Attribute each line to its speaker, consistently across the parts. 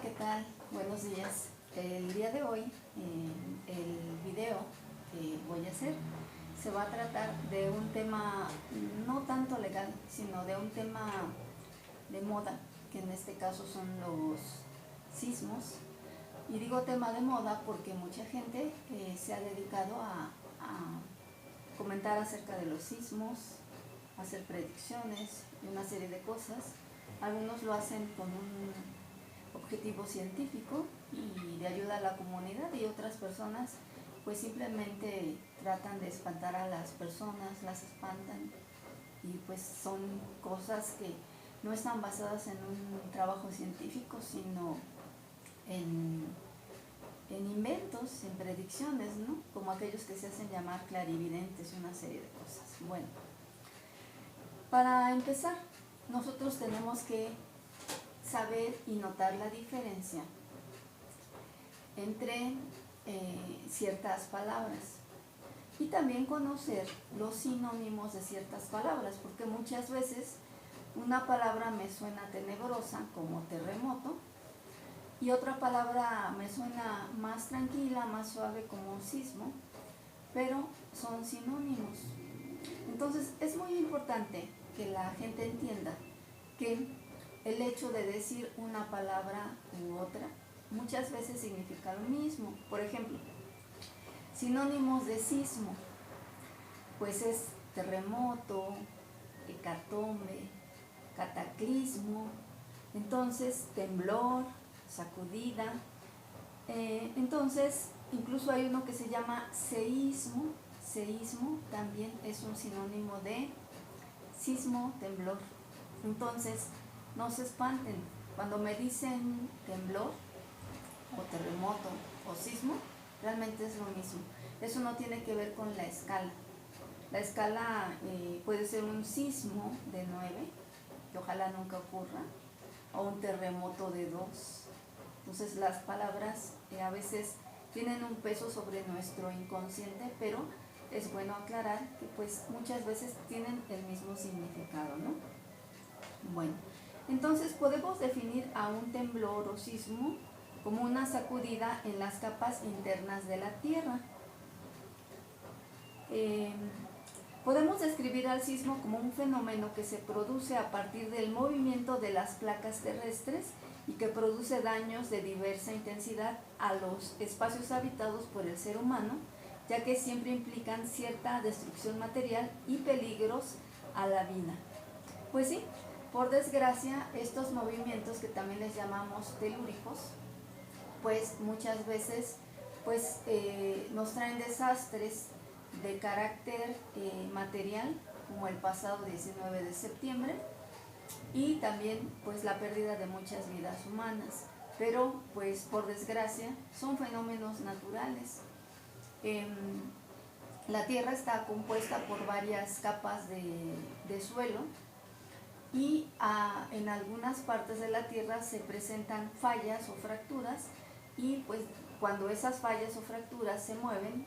Speaker 1: Hola, ¿qué tal? Buenos días. El día de hoy, el video que voy a hacer se va a tratar de un tema no tanto legal, sino de un tema de moda, que en este caso son los sismos. Y digo tema de moda porque mucha gente se ha dedicado a comentar acerca de los sismos, hacer predicciones y una serie de cosas. Algunos lo hacen con un objetivo científico y de ayuda a la comunidad, y otras personas pues simplemente tratan de espantar a las personas, las espantan, y pues son cosas que no están basadas en un trabajo científico, sino en inventos, en predicciones, ¿no? Como aquellos que se hacen llamar clarividentes y una serie de cosas. Bueno, para empezar, nosotros tenemos que saber y notar la diferencia entre ciertas palabras y también conocer los sinónimos de ciertas palabras, porque muchas veces una palabra me suena tenebrosa, como terremoto, y otra palabra me suena más tranquila, más suave, como sismo, pero son sinónimos. Entonces es muy importante que la gente entienda que el hecho de decir una palabra u otra muchas veces significa lo mismo. Por ejemplo, sinónimos de sismo, pues es terremoto, hecatombe, cataclismo, entonces temblor, sacudida. Entonces, incluso hay uno que se llama seísmo. Seísmo también es un sinónimo de sismo, temblor. Entonces, no se espanten. Cuando me dicen temblor, o terremoto, o sismo, realmente es lo mismo. Eso no tiene que ver con la escala. La escala puede ser un sismo de 9, que ojalá nunca ocurra, o un terremoto de 2. Entonces las palabras a veces tienen un peso sobre nuestro inconsciente, pero es bueno aclarar que pues muchas veces tienen el mismo significado, ¿no? Bueno, entonces podemos definir a un temblor o sismo como una sacudida en las capas internas de la Tierra. Podemos describir al sismo como un fenómeno que se produce a partir del movimiento de las placas terrestres y que produce daños de diversa intensidad a los espacios habitados por el ser humano, ya que siempre implican cierta destrucción material y peligros a la vida. Pues sí, por desgracia, estos movimientos, que también les llamamos telúricos, pues muchas veces nos traen desastres de carácter material, como el pasado 19 de septiembre, y también pues la pérdida de muchas vidas humanas. Pero pues por desgracia son fenómenos naturales. La Tierra está compuesta por varias capas de suelo, y en algunas partes de la Tierra se presentan fallas o fracturas, y pues cuando esas fallas o fracturas se mueven,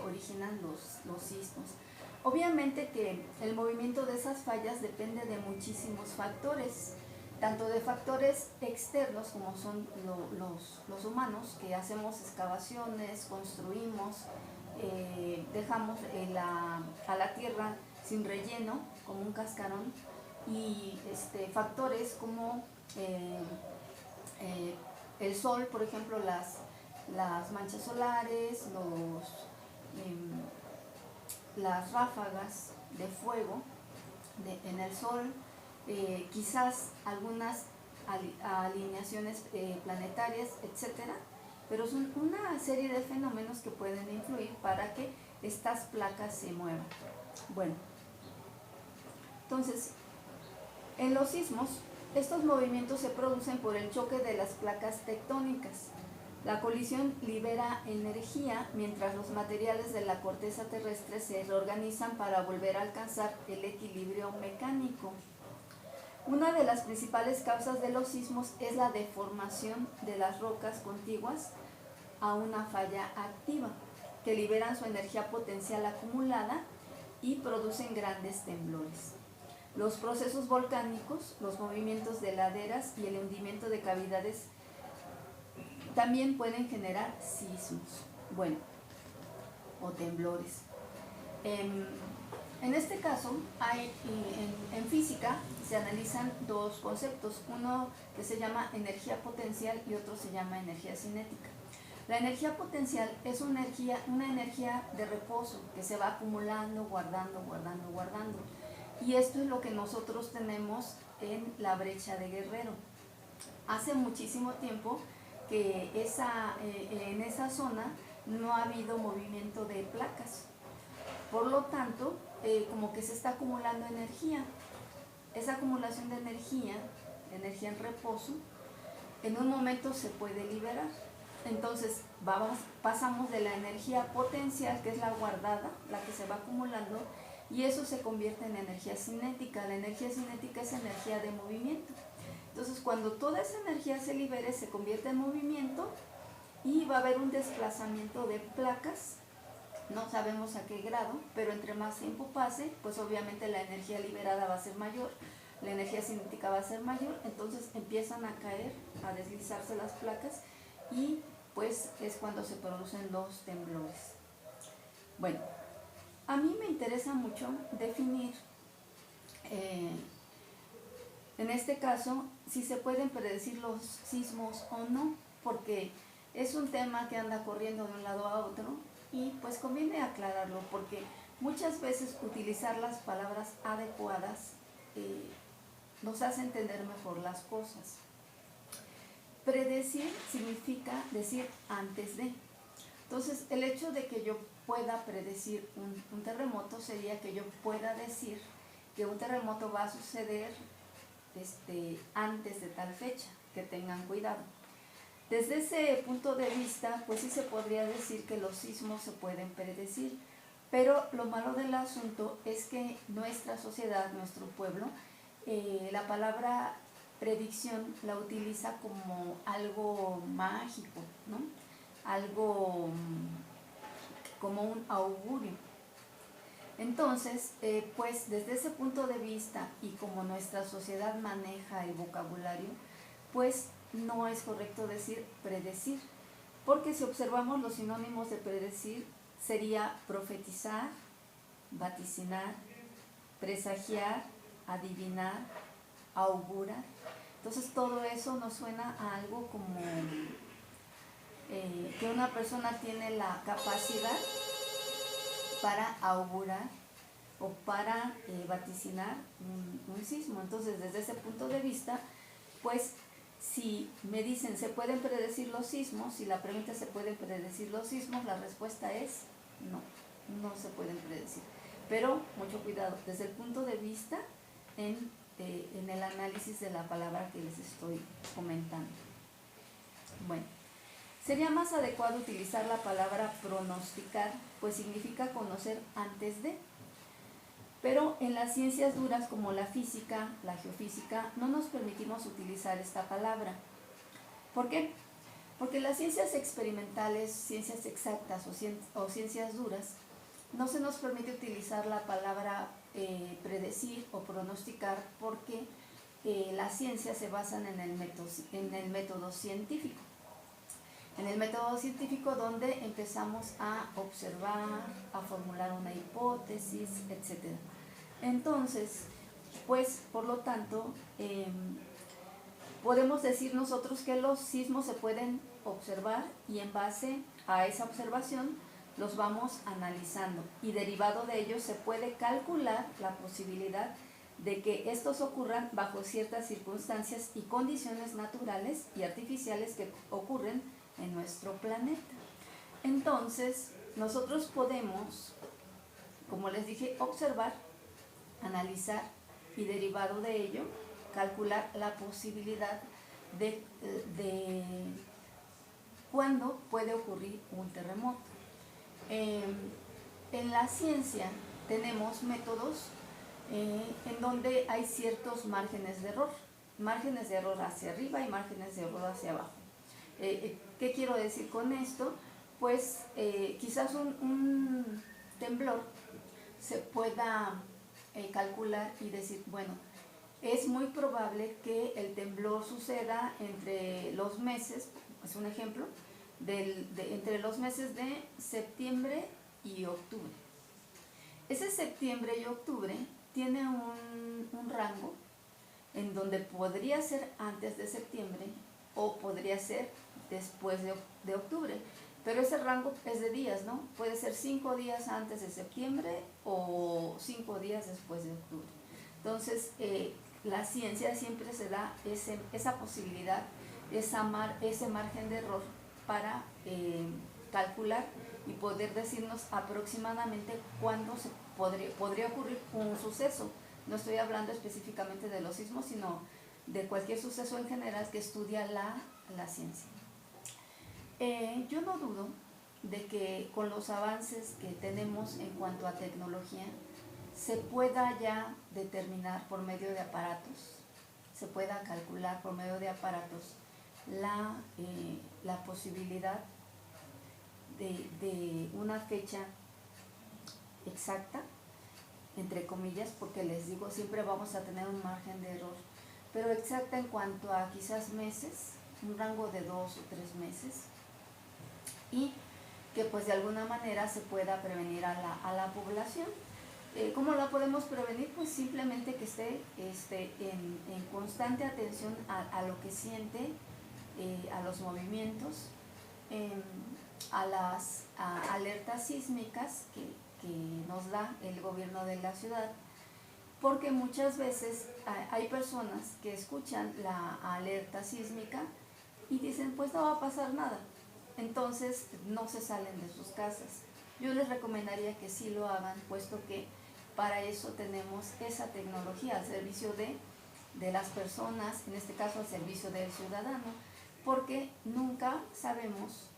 Speaker 1: originan los sismos. Obviamente que el movimiento de esas fallas depende de muchísimos factores, tanto de factores externos, como son los humanos, que hacemos excavaciones, construimos, dejamos a la tierra sin relleno, como un cascarón, y factores como el sol, por ejemplo, las manchas solares, las ráfagas de fuego en el sol, quizás algunas alineaciones planetarias, etcétera, pero son una serie de fenómenos que pueden influir para que estas placas se muevan. Bueno, entonces, en los sismos, estos movimientos se producen por el choque de las placas tectónicas. La colisión libera energía, mientras los materiales de la corteza terrestre se reorganizan para volver a alcanzar el equilibrio mecánico. Una de las principales causas de los sismos es la deformación de las rocas contiguas a una falla activa, que liberan su energía potencial acumulada y producen grandes temblores. Los procesos volcánicos, los movimientos de laderas y el hundimiento de cavidades también pueden generar sismos, bueno, o temblores. En este caso, en física se analizan dos conceptos, uno que se llama energía potencial y otro se llama energía cinética. La energía potencial es una energía de reposo que se va acumulando, guardando. Y esto es lo que nosotros tenemos en la brecha de Guerrero. Hace muchísimo tiempo que en esa zona no ha habido movimiento de placas. Por lo tanto, como que se está acumulando energía. Esa acumulación de energía en reposo, en un momento se puede liberar. Entonces pasamos de la energía potencial, que es la guardada, la que se va acumulando, y eso se convierte en energía cinética. La energía cinética es energía de movimiento. Entonces, cuando toda esa energía se libere, se convierte en movimiento y va a haber un desplazamiento de placas. No sabemos a qué grado, pero entre más tiempo pase, pues obviamente la energía liberada va a ser mayor, la energía cinética va a ser mayor, entonces empiezan a caer, a deslizarse las placas y pues es cuando se producen los temblores. Bueno, a mí me interesa mucho definir, en este caso, si se pueden predecir los sismos o no, porque es un tema que anda corriendo de un lado a otro y pues conviene aclararlo, porque muchas veces utilizar las palabras adecuadas nos hace entender mejor las cosas. Predecir significa decir antes de. Entonces, el hecho de que yo pueda predecir un terremoto sería que yo pueda decir que un terremoto va a suceder antes de tal fecha, que tengan cuidado. Desde ese punto de vista, pues sí se podría decir que los sismos se pueden predecir, pero lo malo del asunto es que nuestra sociedad, nuestro pueblo, la palabra predicción la utiliza como algo mágico, ¿no? Algo como un augurio. Entonces, pues desde ese punto de vista y como nuestra sociedad maneja el vocabulario, pues no es correcto decir predecir, porque si observamos los sinónimos de predecir, sería profetizar, vaticinar, presagiar, adivinar, augurar. Entonces todo eso nos suena a algo como que una persona tiene la capacidad para augurar o para vaticinar un sismo. Entonces, desde ese punto de vista, pues si me dicen ¿se pueden predecir los sismos? Si la pregunta es ¿se pueden predecir los sismos? La respuesta es no, no se pueden predecir. Pero mucho cuidado, desde el punto de vista en el análisis de la palabra que les estoy comentando. Bueno, sería más adecuado utilizar la palabra pronosticar, pues significa conocer antes de. Pero en las ciencias duras como la física, la geofísica, no nos permitimos utilizar esta palabra. ¿Por qué? Porque las ciencias experimentales, ciencias exactas o ciencias duras, no se nos permite utilizar la palabra predecir o pronosticar porque las ciencias se basan en el método científico. En el método científico donde empezamos a observar, a formular una hipótesis, etc. Entonces, pues, por lo tanto, podemos decir nosotros que los sismos se pueden observar y en base a esa observación los vamos analizando y derivado de ello se puede calcular la posibilidad de que estos ocurran bajo ciertas circunstancias y condiciones naturales y artificiales que ocurren en nuestro planeta. Entonces, nosotros podemos, como les dije, observar, analizar y derivado de ello, calcular la posibilidad de cuándo puede ocurrir un terremoto. En la ciencia tenemos métodos en donde hay ciertos márgenes de error hacia arriba y márgenes de error hacia abajo. ¿Qué quiero decir con esto? Pues quizás un temblor se pueda calcular y decir, bueno, es muy probable que el temblor suceda entre los meses, es un ejemplo, entre los meses de septiembre y octubre. Ese septiembre y octubre tiene un rango en donde podría ser antes de septiembre o podría ser después de octubre, pero ese rango es de días, ¿no? Puede ser 5 días antes de septiembre o 5 días después de octubre. Entonces, la ciencia siempre se da esa posibilidad, ese margen de error para calcular y poder decirnos aproximadamente cuándo podría ocurrir un suceso. No estoy hablando específicamente de los sismos, sino de cualquier suceso en general que estudia la ciencia. Yo no dudo de que con los avances que tenemos en cuanto a tecnología, se pueda ya determinar por medio de aparatos, se pueda calcular por medio de aparatos la posibilidad de una fecha exacta, entre comillas, porque les digo, siempre vamos a tener un margen de error, pero exacta en cuanto a quizás meses, un rango de 2 o 3 meses, y que pues de alguna manera se pueda prevenir a la población. ¿Cómo la podemos prevenir? Pues simplemente que esté en constante atención a lo que siente, a los movimientos, a las alertas sísmicas que nos da el gobierno de la ciudad, porque muchas veces hay personas que escuchan la alerta sísmica y dicen, pues no va a pasar nada, entonces no se salen de sus casas. Yo les recomendaría que sí lo hagan, puesto que para eso tenemos esa tecnología al servicio de las personas, en este caso al servicio del ciudadano, porque nunca sabemos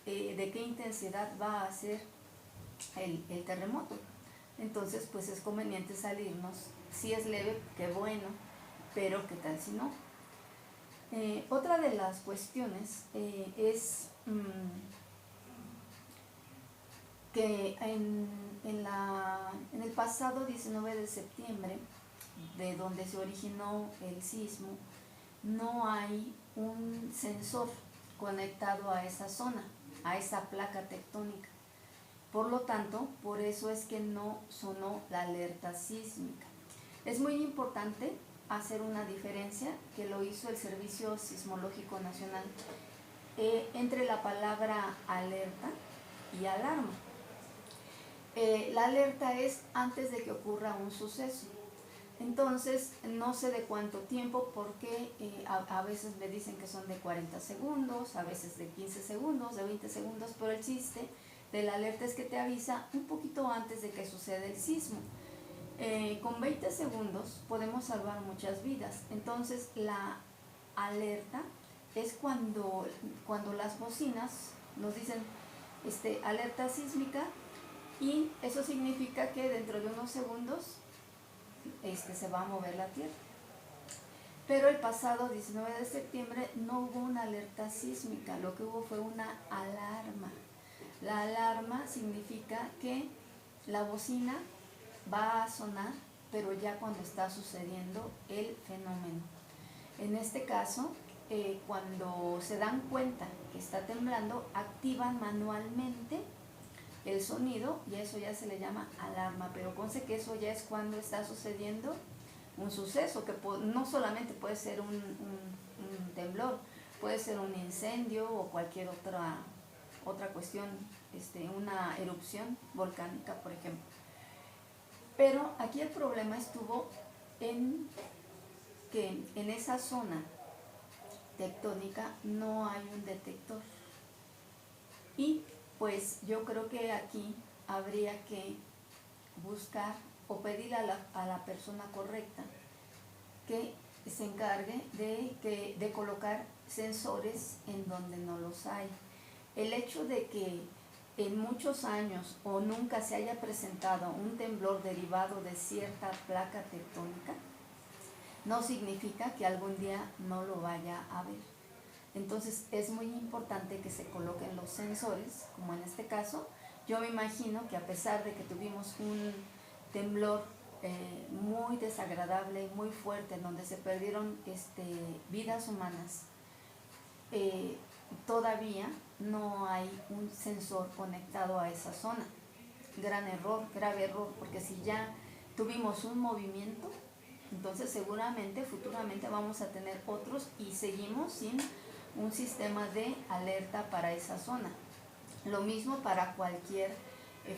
Speaker 1: de qué intensidad va a ser el terremoto. Entonces pues es conveniente salirnos. Si es leve, qué bueno, pero qué tal si no. Otra de las cuestiones es que en el pasado 19 de septiembre, de donde se originó el sismo, no hay un sensor conectado a esa zona, a esa placa tectónica. Por lo tanto, por eso es que no sonó la alerta sísmica. Es muy importante hacer una diferencia, que lo hizo el Servicio Sismológico Nacional, entre la palabra alerta y alarma. La alerta es antes de que ocurra un suceso. Entonces, no sé de cuánto tiempo, porque a veces me dicen que son de 40 segundos, a veces de 15 segundos, de 20 segundos, pero el chiste de la alerta es que te avisa un poquito antes de que suceda el sismo. Con 20 segundos podemos salvar muchas vidas. Entonces, la alerta es cuando las bocinas nos dicen alerta sísmica, y eso significa que dentro de unos segundos se va a mover la tierra. Pero el pasado 19 de septiembre no hubo una alerta sísmica, lo que hubo fue una alarma. La alarma significa que la bocina va a sonar, pero ya cuando está sucediendo el fenómeno. En este caso, cuando se dan cuenta que está temblando, activan manualmente el sonido, y eso ya se le llama alarma, pero conste que eso ya es cuando está sucediendo un suceso, que no solamente puede ser un temblor, puede ser un incendio o cualquier otra cuestión, una erupción volcánica, por ejemplo. Pero aquí el problema estuvo en que en esa zona tectónica no hay un detector, y pues yo creo que aquí habría que buscar o pedir a la persona correcta que se encargue de colocar sensores en donde no los hay. El hecho de que en muchos años o nunca se haya presentado un temblor derivado de cierta placa tectónica no significa que algún día no lo vaya a haber. Entonces es muy importante que se coloquen los sensores, como en este caso. Yo me imagino que a pesar de que tuvimos un temblor muy desagradable, muy fuerte, en donde se perdieron vidas humanas, todavía no hay un sensor conectado a esa zona. Gran error, grave error, porque si ya tuvimos un movimiento, entonces seguramente futuramente vamos a tener otros y seguimos sin un sistema de alerta para esa zona. Lo mismo para cualquier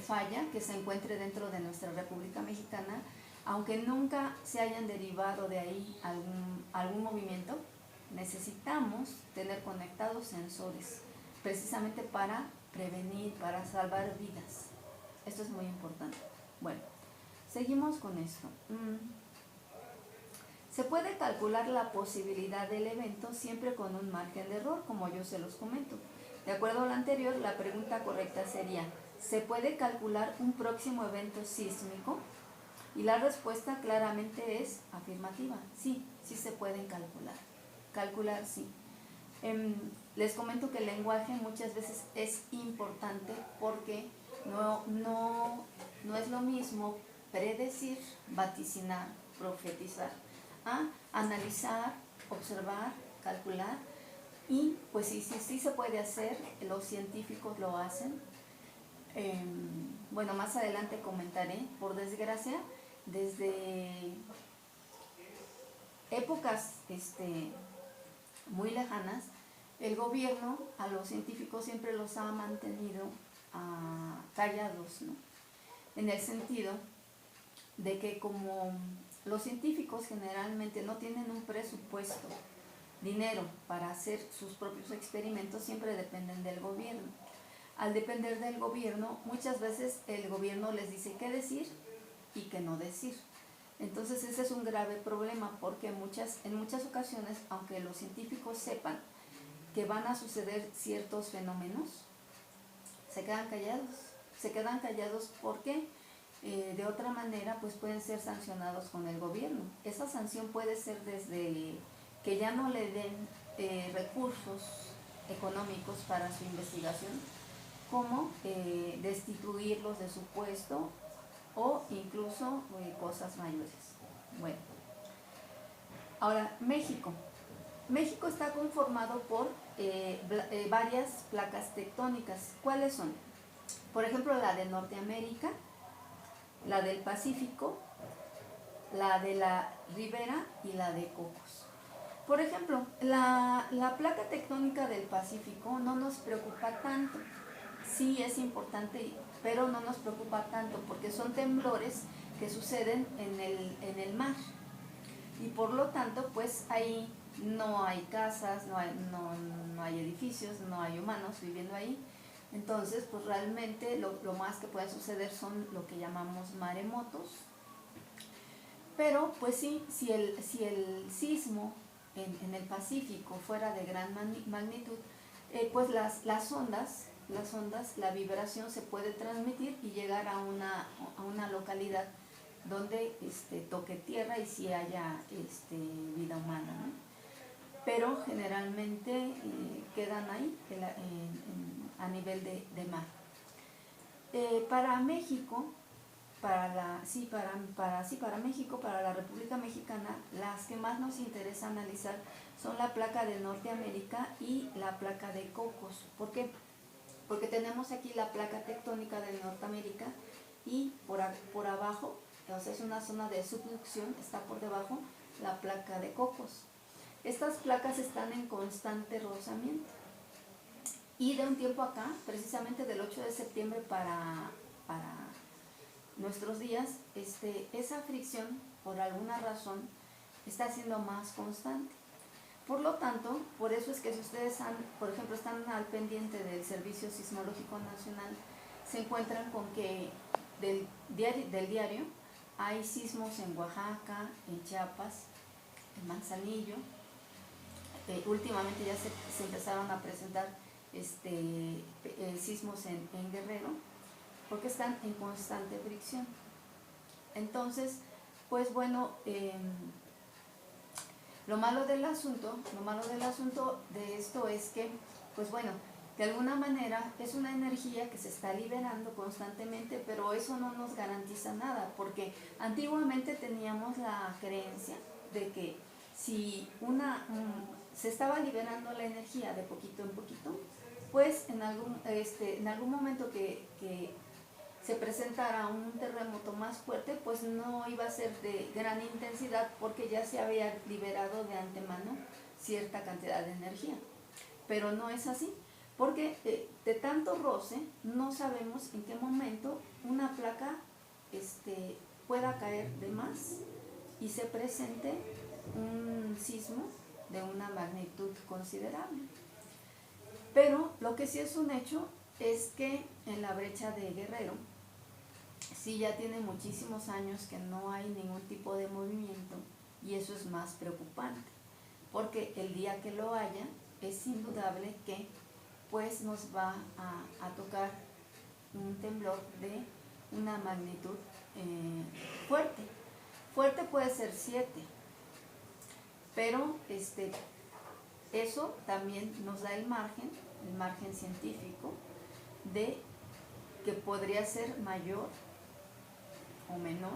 Speaker 1: falla que se encuentre dentro de nuestra República Mexicana, aunque nunca se hayan derivado de ahí algún movimiento, necesitamos tener conectados sensores, precisamente para prevenir, para salvar vidas. Esto es muy importante. Bueno, seguimos con esto. Se puede calcular la posibilidad del evento siempre con un margen de error, como yo se los comento. De acuerdo a lo anterior, la pregunta correcta sería, ¿se puede calcular un próximo evento sísmico? Y la respuesta claramente es afirmativa. Sí, sí se pueden calcular. Calcular, sí. Les comento que el lenguaje muchas veces es importante porque no es lo mismo predecir, vaticinar, profetizar, a analizar, observar, calcular. Y pues sí se puede hacer, los científicos lo hacen. Bueno, más adelante comentaré, por desgracia, desde épocas muy lejanas, el gobierno a los científicos siempre los ha mantenido callados, ¿no? En el sentido de que como los científicos generalmente no tienen un presupuesto, dinero para hacer sus propios experimentos, siempre dependen del gobierno. Al depender del gobierno, muchas veces el gobierno les dice qué decir y qué no decir. Entonces ese es un grave problema porque en muchas ocasiones, aunque los científicos sepan que van a suceder ciertos fenómenos, se quedan callados. Se quedan callados porque de otra manera pues pueden ser sancionados con el gobierno. Esa sanción puede ser desde que ya no le den recursos económicos para su investigación, como destituirlos de su puesto o incluso cosas mayores. Bueno, ahora México. México está conformado por varias placas tectónicas. ¿Cuáles son? Por ejemplo, la de Norteamérica, la del Pacífico, la de la Ribera y la de Cocos. Por ejemplo, la placa tectónica del Pacífico no nos preocupa tanto. Sí es importante, pero no nos preocupa tanto porque son temblores que suceden en el mar. Y por lo tanto, pues ahí no hay casas, no hay edificios, no hay humanos viviendo ahí. Entonces, pues realmente lo más que puede suceder son lo que llamamos maremotos. Pero, pues sí, si el sismo en el Pacífico fuera de gran magnitud, pues las ondas, la vibración se puede transmitir y llegar a una localidad donde toque tierra y si haya vida humana, ¿no? Pero generalmente quedan ahí a nivel de mar. Para México, para México, para la República Mexicana, las que más nos interesa analizar son la placa de Norteamérica y la placa de Cocos. ¿Por qué? Porque tenemos aquí la placa tectónica de Norteamérica y por abajo, o sea, es una zona de subducción, está por debajo la placa de Cocos. Estas placas están en constante rozamiento. Y de un tiempo acá, precisamente del 8 de septiembre para nuestros días, esa fricción, por alguna razón, está siendo más constante. Por lo tanto, por eso es que si ustedes por ejemplo, están al pendiente del Servicio Sismológico Nacional, se encuentran con que del diario hay sismos en Oaxaca, en Chiapas, en Manzanillo. Últimamente ya se empezaron a presentar sismos en Guerrero, porque están en constante fricción. Entonces, pues bueno, lo malo del asunto de esto es que, pues bueno, de alguna manera es una energía que se está liberando constantemente, pero eso no nos garantiza nada, porque antiguamente teníamos la creencia de que si se estaba liberando la energía de poquito en poquito, pues en algún momento que se presentara un terremoto más fuerte, pues no iba a ser de gran intensidad porque ya se había liberado de antemano cierta cantidad de energía. Pero no es así, porque de tanto roce no sabemos en qué momento una placa pueda caer de más y se presente un sismo de una magnitud considerable. Pero lo que sí es un hecho es que en la brecha de Guerrero, sí ya tiene muchísimos años que no hay ningún tipo de movimiento, y eso es más preocupante, porque el día que lo haya, es indudable que pues nos va a tocar un temblor de una magnitud fuerte. Fuerte puede ser 7, pero eso también nos da el margen científico de que podría ser mayor o menor.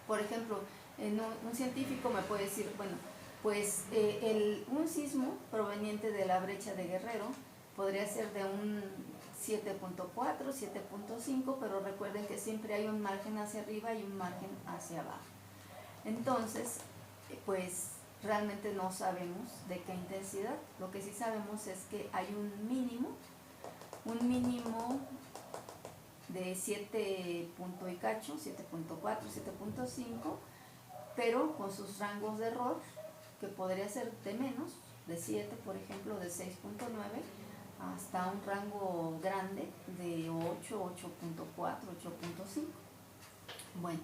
Speaker 1: Por ejemplo, un científico me puede decir, bueno, pues un sismo proveniente de la brecha de Guerrero podría ser de un 7.4, 7.5, pero recuerden que siempre hay un margen hacia arriba y un margen hacia abajo. Entonces, pues realmente no sabemos de qué intensidad. Lo que sí sabemos es que hay un mínimo de 7 punto y cacho, 7.4, 7.5, pero con sus rangos de error, que podría ser de menos, de 7, por ejemplo, de 6.9, hasta un rango grande de 8, 8.4, 8.5. Bueno,